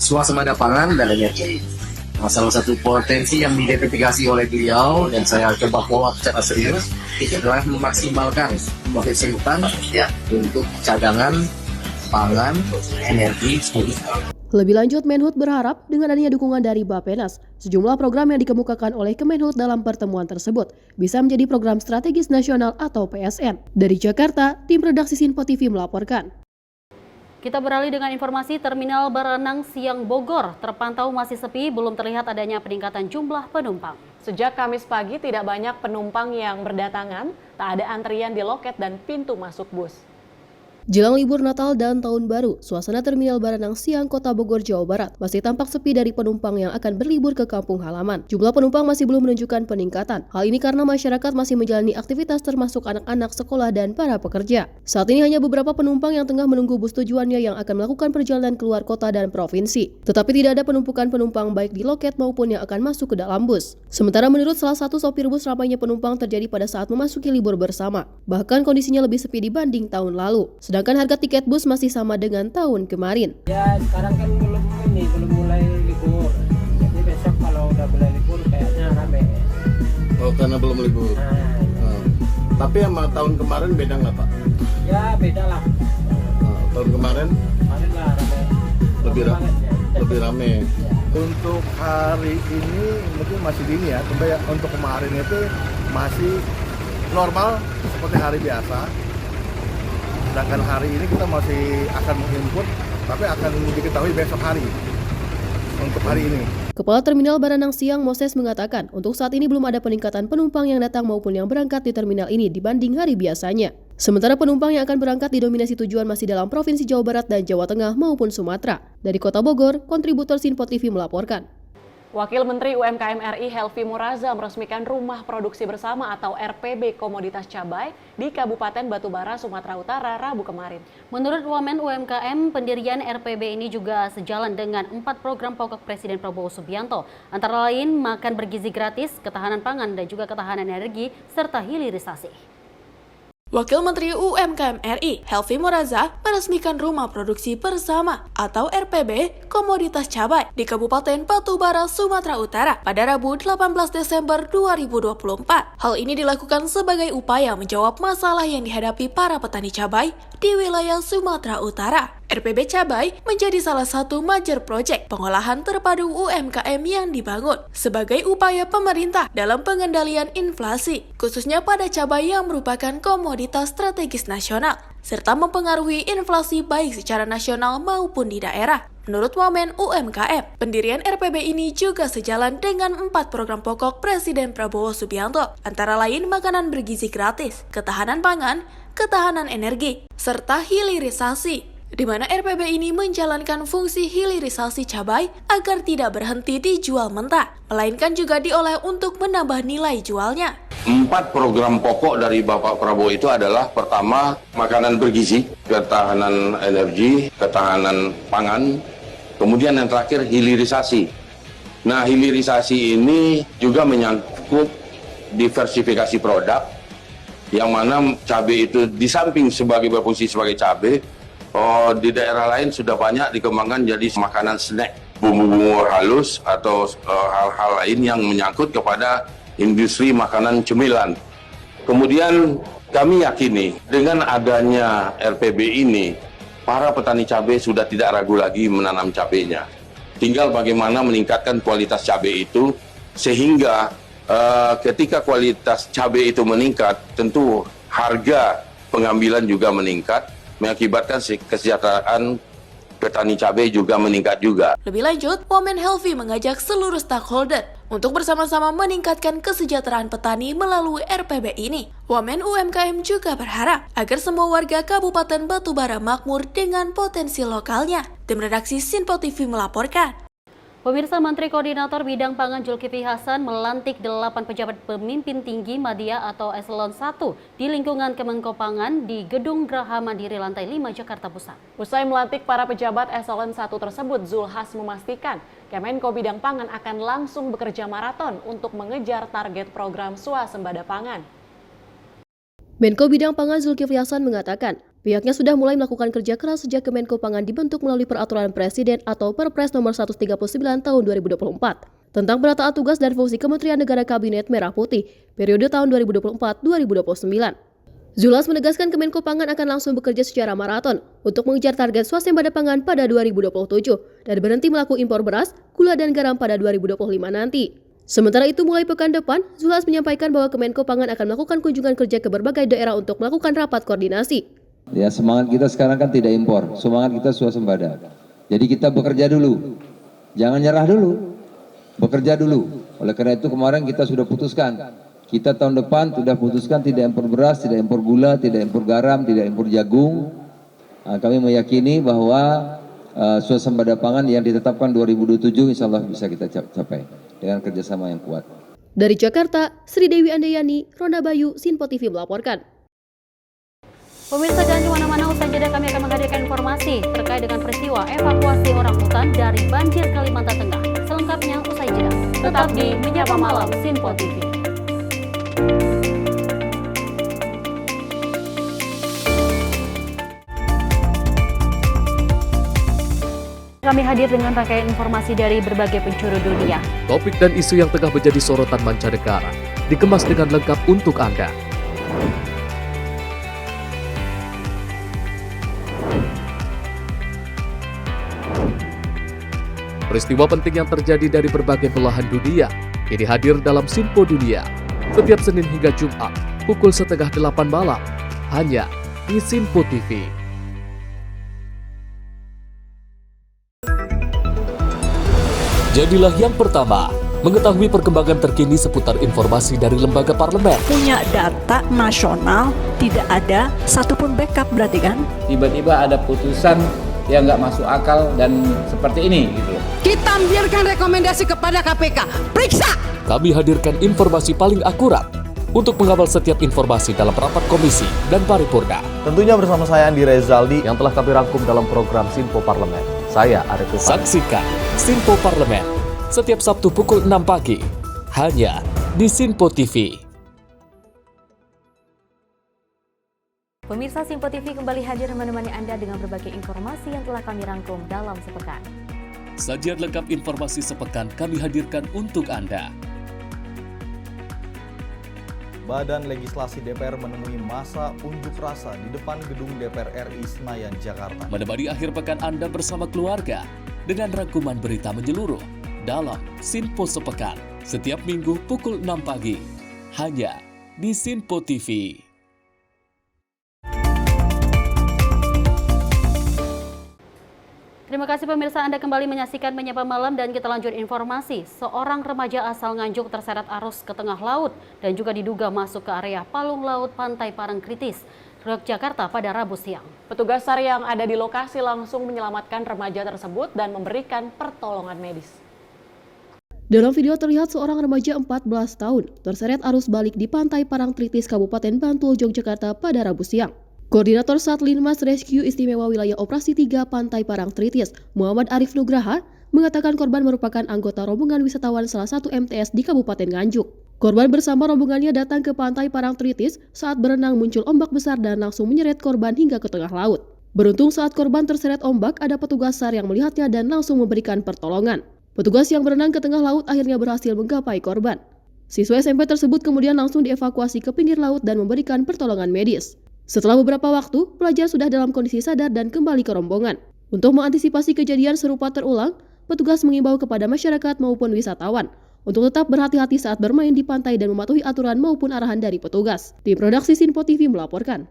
swasembada pangan dan energi. Salah satu potensi yang diidentifikasi oleh beliau dan saya coba follow secara serius itu adalah memaksimalkan potensi hutan untuk cadangan pangan, energi. Lebih lanjut, Menhut berharap dengan adanya dukungan dari Bappenas, sejumlah program yang dikemukakan oleh Kemenhut dalam pertemuan tersebut bisa menjadi program strategis nasional atau PSN. Dari Jakarta, tim redaksi Sinpo TV melaporkan. Kita beralih dengan informasi Terminal Baranang Siang Bogor terpantau masih sepi, belum terlihat adanya peningkatan jumlah penumpang. Sejak Kamis pagi tidak banyak penumpang yang berdatangan, tak ada antrian di loket dan pintu masuk bus. Jelang libur Natal dan Tahun Baru, suasana Terminal Baranang Siang Kota Bogor, Jawa Barat masih tampak sepi dari penumpang yang akan berlibur ke kampung halaman. Jumlah penumpang masih belum menunjukkan peningkatan. Hal ini karena masyarakat masih menjalani aktivitas termasuk anak-anak sekolah dan para pekerja. Saat ini hanya beberapa penumpang yang tengah menunggu bus tujuannya yang akan melakukan perjalanan keluar kota dan provinsi. Tetapi tidak ada penumpukan penumpang baik di loket maupun yang akan masuk ke dalam bus. Sementara menurut salah satu sopir bus, ramainya penumpang terjadi pada saat memasuki libur bersama. Bahkan kondisinya lebih sepi dibanding tahun lalu. Sedangkan harga tiket bus masih sama dengan tahun kemarin. Ya sekarang kan belum mulai libur. Jadi besok kalau udah mulai libur kayaknya rame. Oh, karena belum libur. Tapi sama tahun kemarin beda nggak Pak? Ya beda lah. Tahun kemarin lah rame. Lebih rame. Ya. Untuk hari ini mungkin masih dini ya. Tapi untuk kemarin itu masih normal seperti hari biasa. Sedangkan hari ini kita masih akan menginput, tapi akan diketahui besok hari untuk hari ini. Kepala Terminal Baranang Siang Moses mengatakan, untuk saat ini belum ada peningkatan penumpang yang datang maupun yang berangkat di terminal ini dibanding hari biasanya. Sementara penumpang yang akan berangkat didominasi tujuan masih dalam Provinsi Jawa Barat dan Jawa Tengah maupun Sumatera. Dari Kota Bogor, kontributor Sinpo TV melaporkan. Wakil Menteri UMKM RI Helvi Muraza meresmikan Rumah Produksi Bersama atau RPB Komoditas Cabai di Kabupaten Batubara, Sumatera Utara, Rabu kemarin. Menurut Wamen UMKM, pendirian RPB ini juga sejalan dengan 4 program pokok Presiden Prabowo Subianto, antara lain makan bergizi gratis, ketahanan pangan, dan juga ketahanan energi, serta hilirisasi. Wakil Menteri UMKM RI, Helvi Muraza, meresmikan Rumah Produksi Bersama atau RPB Komoditas Cabai di Kabupaten Batubara, Sumatera Utara pada Rabu 18 Desember 2024. Hal ini dilakukan sebagai upaya menjawab masalah yang dihadapi para petani cabai di wilayah Sumatera Utara. RPB Cabai menjadi salah satu major project pengolahan terpadu UMKM yang dibangun sebagai upaya pemerintah dalam pengendalian inflasi, khususnya pada cabai yang merupakan komoditas strategis nasional, serta mempengaruhi inflasi baik secara nasional maupun di daerah. Menurut Wamen UMKM, pendirian RPB ini juga sejalan dengan 4 program pokok Presiden Prabowo Subianto, antara lain makanan bergizi gratis, ketahanan pangan, ketahanan energi, serta hilirisasi, di mana RPB ini menjalankan fungsi hilirisasi cabai agar tidak berhenti dijual mentah, melainkan juga diolah untuk menambah nilai jualnya. 4 program pokok dari Bapak Prabowo itu adalah pertama, makanan bergizi, ketahanan energi, ketahanan pangan, kemudian yang terakhir hilirisasi. Nah, hilirisasi ini juga menyangkut diversifikasi produk, yang mana cabai itu di samping berfungsi sebagai cabai, di daerah lain sudah banyak dikembangkan jadi makanan snack, bumbu-bumbu halus atau hal-hal lain yang menyangkut kepada industri makanan cemilan. Kemudian kami yakini dengan adanya RPB ini, para petani cabai sudah tidak ragu lagi menanam cabainya. Tinggal bagaimana meningkatkan kualitas cabai itu sehingga ketika kualitas cabai itu meningkat, tentu harga pengambilan juga meningkat, mengakibatkan kesejahteraan petani cabai juga meningkat juga. Lebih lanjut, Wamen Helvi mengajak seluruh stakeholder untuk bersama-sama meningkatkan kesejahteraan petani melalui RPB ini. Wamen UMKM juga berharap agar semua warga Kabupaten Batubara makmur dengan potensi lokalnya. Tim redaksi Sinpo TV melaporkan. Pemirsa, Menteri Koordinator Bidang Pangan Zulkifli Hasan melantik 8 pejabat pemimpin tinggi Madya atau Eselon 1 di lingkungan Kemenkopangan di Gedung Graha Mandiri Lantai 5 Jakarta Pusat. Usai melantik para pejabat Eselon 1 tersebut, Zulhas memastikan Kemenko Bidang Pangan akan langsung bekerja maraton untuk mengejar target program swasembada pangan. Menko Bidang Pangan Zulkifli Hasan mengatakan, pihaknya sudah mulai melakukan kerja keras sejak Kemenko Pangan dibentuk melalui Peraturan Presiden atau Perpres nomor 139 tahun 2024 tentang penataan tugas dan fungsi Kementerian Negara Kabinet Merah Putih periode tahun 2024-2029. Zulhas menegaskan Kemenko Pangan akan langsung bekerja secara maraton untuk mengejar target swasembada pangan pada 2027 dan berhenti melakukan impor beras, gula dan garam pada 2025 nanti. Sementara itu, mulai pekan depan, Zulhas menyampaikan bahwa Kemenko Pangan akan melakukan kunjungan kerja ke berbagai daerah untuk melakukan rapat koordinasi. Ya, semangat kita sekarang kan tidak impor, semangat kita swasembada. Jadi kita bekerja dulu, jangan nyerah dulu, bekerja dulu. Oleh karena itu kemarin kita sudah putuskan, kita tahun depan sudah putuskan tidak impor beras, tidak impor gula, tidak impor garam, tidak impor jagung. Kami meyakini bahwa swasembada pangan yang ditetapkan 2027 insya Allah bisa kita capai dengan kerjasama yang kuat. Dari Jakarta, Sri Dewi Andayani, Ronda Bayu, Sinpo TV melaporkan. Pemirsa, jangan kemana-mana, usai jeda kami akan menghadirkan informasi terkait dengan peristiwa evakuasi orang hutan dari banjir Kalimantan Tengah. Selengkapnya usai jeda. Tetap di Menyapa Malam Sinpo TV. Kami hadir dengan rangkaian informasi dari berbagai penjuru dunia. Topik dan isu yang tengah menjadi sorotan mancanegara dikemas dengan lengkap untuk Anda. Peristiwa penting yang terjadi dari berbagai belahan dunia kini hadir dalam Sinpo Dunia setiap Senin hingga Jumat pukul 7:30 malam hanya di Sinpo TV. Jadilah yang pertama mengetahui perkembangan terkini seputar informasi dari lembaga parlemen. Punya data nasional, tidak ada satupun backup berarti kan? Tiba-tiba ada putusan yang nggak masuk akal dan seperti ini gitu. Kita ambilkan rekomendasi kepada KPK, periksa! Kami hadirkan informasi paling akurat untuk mengawal setiap informasi dalam rapat komisi dan paripurna. Tentunya bersama saya Andi Rezaldi yang telah kami rangkum dalam program Sinpo Parlemen. Saya Arif Rifani. Saksikan Sinpo Parlemen setiap Sabtu pukul 6 pagi hanya di Sinpo TV. Pemirsa, Sinpo TV kembali hadir menemani Anda dengan berbagai informasi yang telah kami rangkum dalam sepekan. Sajian lengkap informasi sepekan kami hadirkan untuk Anda. Badan Legislasi DPR menemui masa unjuk rasa di depan gedung DPR RI Senayan, Jakarta. Menemani akhir pekan Anda bersama keluarga dengan rangkuman berita menyeluruh dalam Sinpo Sepekan setiap minggu pukul 6 pagi hanya di Sinpo TV. Terima kasih pemirsa, Anda kembali menyaksikan Menyapa Malam dan kita lanjut informasi. Seorang remaja asal Nganjuk terseret arus ke tengah laut dan juga diduga masuk ke area palung laut Pantai Parangtritis, Yogyakarta pada Rabu siang. Petugas SAR yang ada di lokasi langsung menyelamatkan remaja tersebut dan memberikan pertolongan medis. Dalam video terlihat seorang remaja 14 tahun terseret arus balik di Pantai Parangtritis, Kabupaten Bantul, Yogyakarta pada Rabu siang. Koordinator Satlinmas Rescue Istimewa Wilayah Operasi 3 Pantai Parangtritis, Muhammad Arif Nugraha, mengatakan korban merupakan anggota rombongan wisatawan salah satu MTS di Kabupaten Nganjuk. Korban bersama rombongannya datang ke pantai Parangtritis saat berenang muncul ombak besar dan langsung menyeret korban hingga ke tengah laut. Beruntung saat korban terseret ombak ada petugas SAR yang melihatnya dan langsung memberikan pertolongan. Petugas yang berenang ke tengah laut akhirnya berhasil menggapai korban. Siswa SMP tersebut kemudian langsung dievakuasi ke pinggir laut dan memberikan pertolongan medis. Setelah beberapa waktu, pelajar sudah dalam kondisi sadar dan kembali ke rombongan. Untuk mengantisipasi kejadian serupa terulang, petugas mengimbau kepada masyarakat maupun wisatawan untuk tetap berhati-hati saat bermain di pantai dan mematuhi aturan maupun arahan dari petugas. Tim Redaksi Sinpo TV melaporkan.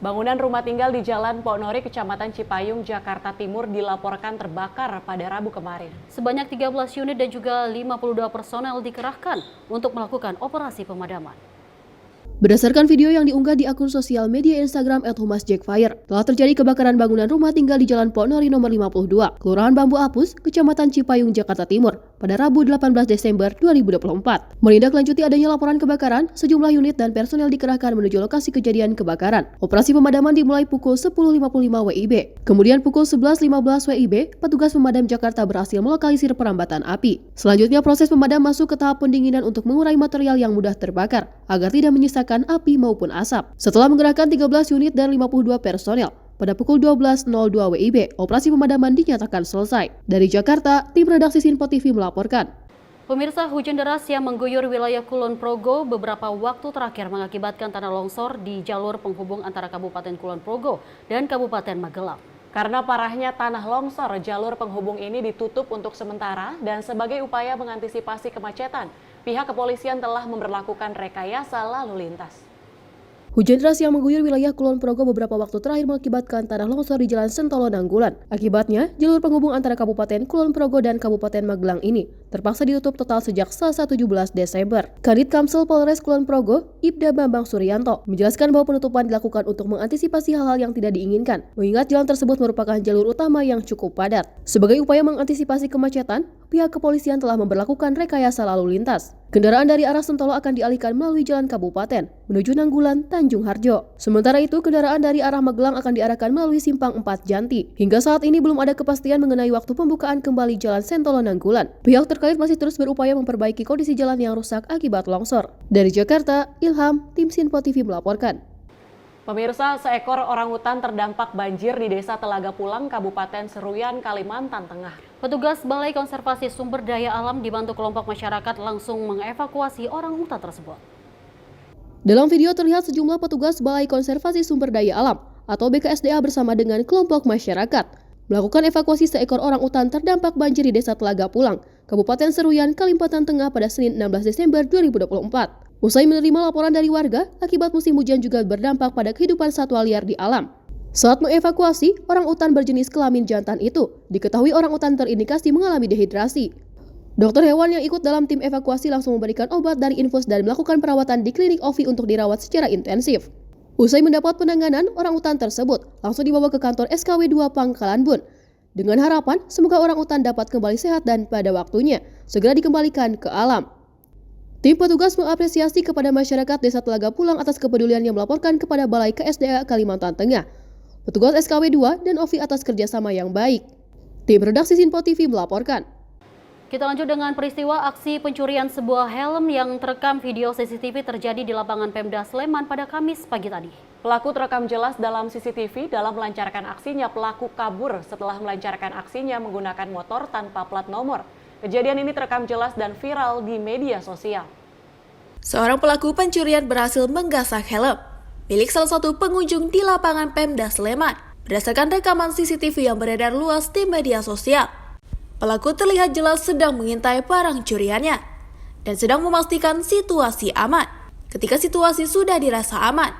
Bangunan rumah tinggal di Jalan Ponori, Kecamatan Cipayung, Jakarta Timur dilaporkan terbakar pada Rabu kemarin. Sebanyak 13 unit dan juga 52 personel dikerahkan untuk melakukan operasi pemadaman. Berdasarkan video yang diunggah di akun sosial media Instagram @humasjackfire, telah terjadi kebakaran bangunan rumah tinggal di Jalan Ponori nomor 52, Kelurahan Bambu Apus, Kecamatan Cipayung, Jakarta Timur, pada Rabu 18 Desember 2024. Menindaklanjuti adanya laporan kebakaran, sejumlah unit dan personel dikerahkan menuju lokasi kejadian kebakaran. Operasi pemadaman dimulai pukul 10.55 WIB. Kemudian pukul 11.15 WIB, petugas pemadam Jakarta berhasil melokalisir perambatan api. Selanjutnya proses pemadam masuk ke tahap pendinginan untuk mengurai material yang mudah terbakar, agar tidak menyisakan api maupun asap. Setelah mengerahkan 13 unit dan 52 personel, pada pukul 12.02 WIB, operasi pemadaman dinyatakan selesai. Dari Jakarta, tim redaksi Sinpo TV melaporkan. Pemirsa, hujan deras yang mengguyur wilayah Kulon Progo beberapa waktu terakhir mengakibatkan tanah longsor di jalur penghubung antara Kabupaten Kulon Progo dan Kabupaten Magelang. Karena parahnya tanah longsor, jalur penghubung ini ditutup untuk sementara dan sebagai upaya mengantisipasi kemacetan, pihak kepolisian telah memberlakukan rekayasa lalu lintas. Hujan deras yang mengguyur wilayah Kulon Progo beberapa waktu terakhir mengakibatkan tanah longsor di Jalan Sentolo Nanggulan. Akibatnya, jalur penghubung antara Kabupaten Kulon Progo dan Kabupaten Magelang ini terpaksa ditutup total sejak Selasa 17 Desember. Kanit Kamsel Polres Kulon Progo, Ibda Bambang Suryanto, menjelaskan bahwa penutupan dilakukan untuk mengantisipasi hal-hal yang tidak diinginkan, mengingat jalan tersebut merupakan jalur utama yang cukup padat. Sebagai upaya mengantisipasi kemacetan, pihak kepolisian telah memberlakukan rekayasa lalu lintas. Kendaraan dari arah Sentolo akan dialihkan melalui jalan kabupaten menuju Nanggulan, Tanjung Harjo. Sementara itu, kendaraan dari arah Magelang akan diarahkan melalui Simpang 4 Janti. Hingga saat ini belum ada kepastian mengenai waktu pembukaan kembali jalan Sentolo Nanggulan. Pihak terkait masih terus berupaya memperbaiki kondisi jalan yang rusak akibat longsor. Dari Jakarta, Ilham, tim Sinpo TV melaporkan. Pemirsa, seekor orangutan terdampak banjir di Desa Telaga Pulang, Kabupaten Seruyan, Kalimantan Tengah. Petugas Balai Konservasi Sumber Daya Alam dibantu kelompok masyarakat langsung mengevakuasi orangutan tersebut. Dalam video terlihat sejumlah petugas Balai Konservasi Sumber Daya Alam atau BKSDA bersama dengan kelompok masyarakat melakukan evakuasi seekor orangutan terdampak banjir di Desa Telaga Pulang, Kabupaten Seruyan, Kalimantan Tengah pada Senin 16 Desember 2024. Usai menerima laporan dari warga, akibat musim hujan juga berdampak pada kehidupan satwa liar di alam. Saat mengevakuasi, orangutan berjenis kelamin jantan itu diketahui orangutan terindikasi mengalami dehidrasi. Dokter hewan yang ikut dalam tim evakuasi langsung memberikan obat dari infus dan melakukan perawatan di klinik OVI untuk dirawat secara intensif. Usai mendapat penanganan, orangutan tersebut langsung dibawa ke kantor SKW 2 Pangkalan Bun. Dengan harapan, semoga orangutan dapat kembali sehat dan pada waktunya segera dikembalikan ke alam. Tim petugas mengapresiasi kepada masyarakat Desa Telaga Pulang atas kepedulian yang melaporkan kepada Balai KSDA Kalimantan Tengah. Petugas SKW 2 dan OVI atas kerjasama yang baik. Tim redaksi Sinpo TV melaporkan. Kita lanjut dengan peristiwa aksi pencurian sebuah helm yang terekam video CCTV terjadi di lapangan Pemda Sleman pada Kamis pagi tadi. Pelaku terekam jelas dalam CCTV dalam melancarkan aksinya. Pelaku kabur setelah melancarkan aksinya menggunakan motor tanpa plat nomor. Kejadian ini terekam jelas dan viral di media sosial. Seorang pelaku pencurian berhasil menggasak helm milik salah satu pengunjung di lapangan Pemda Sleman. Berdasarkan rekaman CCTV yang beredar luas di media sosial, pelaku terlihat jelas sedang mengintai barang curiannya dan sedang memastikan situasi aman. Ketika situasi sudah dirasa aman,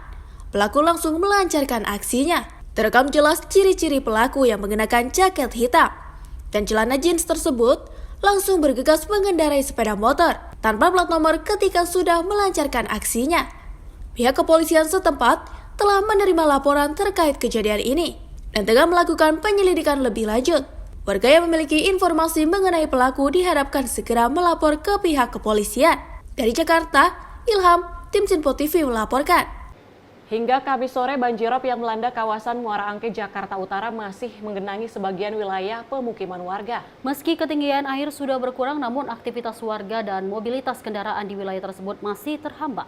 pelaku langsung melancarkan aksinya. Terekam jelas ciri-ciri pelaku yang mengenakan jaket hitam dan celana jeans tersebut langsung bergegas mengendarai sepeda motor tanpa plat nomor ketika sudah melancarkan aksinya. Pihak kepolisian setempat telah menerima laporan terkait kejadian ini dan tengah melakukan penyelidikan lebih lanjut. Warga yang memiliki informasi mengenai pelaku diharapkan segera melapor ke pihak kepolisian. Dari Jakarta, Ilham, tim Sinpo TV melaporkan. Hingga Kamis sore, banjirop yang melanda kawasan Muara Angke, Jakarta Utara masih menggenangi sebagian wilayah pemukiman warga. Meski ketinggian air sudah berkurang, namun aktivitas warga dan mobilitas kendaraan di wilayah tersebut masih terhambat.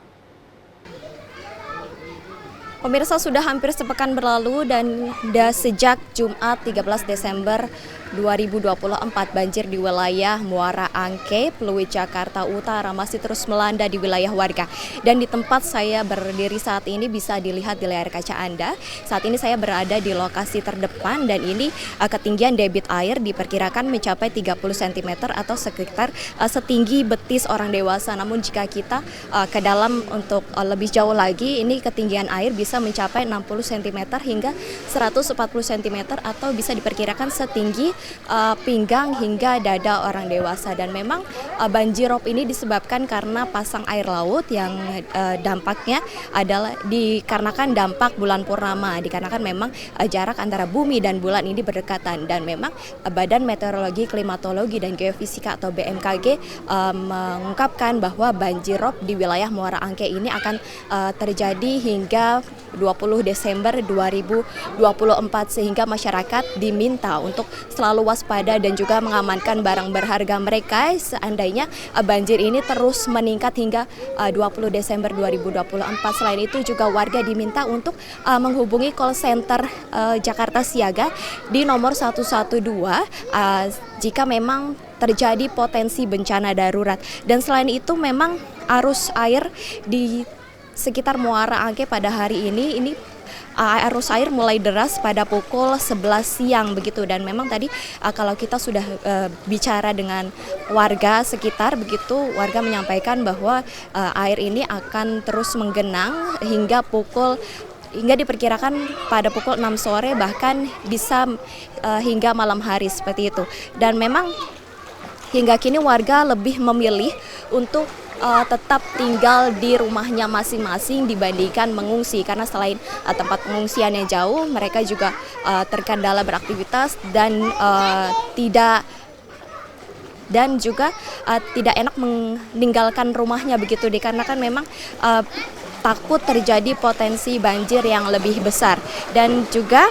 Pemirsa, sudah hampir sepekan berlalu dan sejak Jumat 13 Desember 2024 banjir di wilayah Muara Angke, Pluit, Jakarta Utara masih terus melanda di wilayah warga. Dan di tempat saya berdiri saat ini bisa dilihat di layar kaca Anda. Saat ini saya berada di lokasi terdepan dan ini ketinggian debit air diperkirakan mencapai 30 cm atau sekitar setinggi betis orang dewasa. Namun jika kita ke dalam untuk lebih jauh lagi, ini ketinggian air bisa mencapai 60 cm hingga 140 cm atau bisa diperkirakan setinggi pinggang hingga dada orang dewasa. Dan memang banjirop ini disebabkan karena pasang air laut yang dampaknya adalah dikarenakan dampak bulan purnama, dikarenakan memang jarak antara bumi dan bulan ini berdekatan. Dan memang Badan Meteorologi, Klimatologi dan Geofisika atau BMKG mengungkapkan bahwa banjirop di wilayah Muara Angke ini akan terjadi hingga 20 Desember 2024 sehingga masyarakat diminta untuk selalu waspada dan juga mengamankan barang berharga mereka seandainya banjir ini terus meningkat hingga 20 Desember 2024. Selain itu juga warga diminta untuk menghubungi call center Jakarta Siaga di nomor 112 jika memang terjadi potensi bencana darurat. Dan selain itu memang arus air di sekitar Muara Angke pada hari ini arus air mulai deras pada pukul 11 siang begitu. Dan memang tadi kalau kita sudah bicara dengan warga sekitar begitu, warga menyampaikan bahwa air ini akan terus menggenang hingga diperkirakan pada pukul 6 sore bahkan bisa hingga malam hari seperti itu. Dan memang hingga kini warga lebih memilih untuk tetap tinggal di rumahnya masing-masing dibandingkan mengungsi, karena selain tempat pengungsian yang jauh, mereka juga terkendala beraktivitas dan tidak enak meninggalkan rumahnya begitu, dikarenakan memang takut terjadi potensi banjir yang lebih besar. Dan juga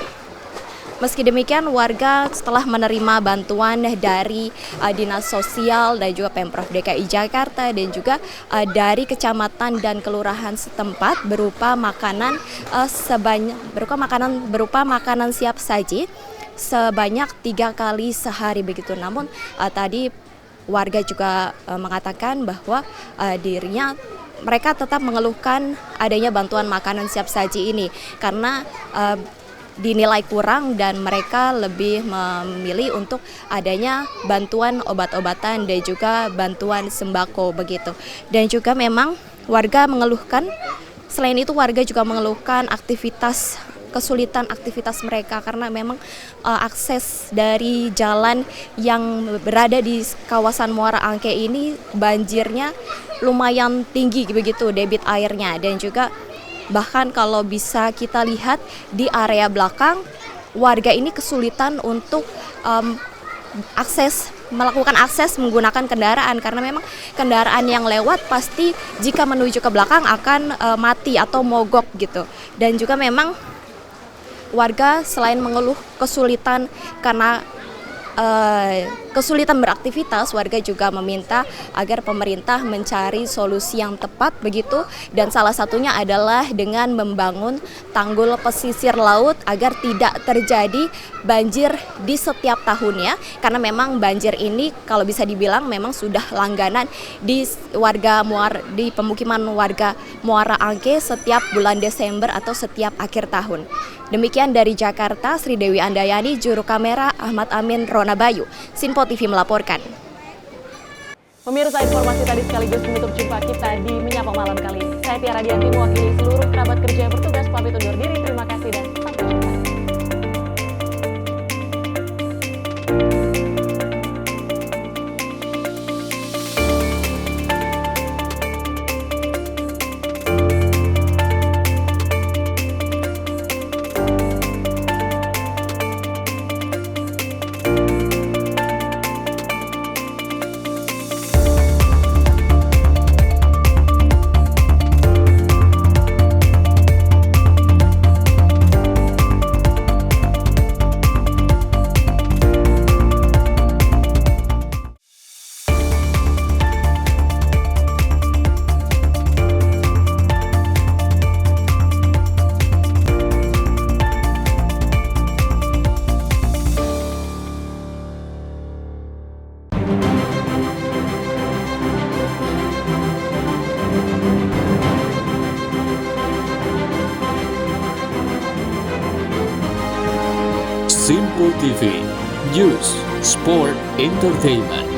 meski demikian, warga setelah menerima bantuan dari Dinas Sosial dan juga Pemprov DKI Jakarta dan juga dari kecamatan dan kelurahan setempat berupa makanan siap saji sebanyak 3 kali sehari begitu. Namun tadi warga juga mengatakan bahwa mereka tetap mengeluhkan adanya bantuan makanan siap saji ini karena dinilai kurang dan mereka lebih memilih untuk adanya bantuan obat-obatan dan juga bantuan sembako begitu. Dan juga memang warga mengeluhkan, selain itu warga juga mengeluhkan kesulitan aktivitas mereka karena memang akses dari jalan yang berada di kawasan Muara Angke ini banjirnya lumayan tinggi begitu debit airnya. Dan juga bahkan kalau bisa kita lihat di area belakang, warga ini kesulitan untuk melakukan akses menggunakan kendaraan karena memang kendaraan yang lewat pasti jika menuju ke belakang akan mati atau mogok gitu. Dan juga memang warga selain mengeluh kesulitan karena kesulitan beraktivitas, warga juga meminta agar pemerintah mencari solusi yang tepat begitu, dan salah satunya adalah dengan membangun tanggul pesisir laut agar tidak terjadi banjir di setiap tahunnya, karena memang banjir ini kalau bisa dibilang memang sudah langganan di pemukiman warga Muara Angke setiap bulan Desember atau setiap akhir tahun. Demikian dari Jakarta, Sri Dewi Andayani, juru kamera Ahmad Amin Ronabayu, Sinpo TV melaporkan. Pemirsa, informasi tadi sekaligus menutup jumpa kita di Menyapa Malam kali ini. Saya Tiara Dianti mewakili seluruh kerabat kerja yang bertugas pamit undur diri. Terima kasih dan sampai jumpa. Simpo TV, News, Sport, Entertainment.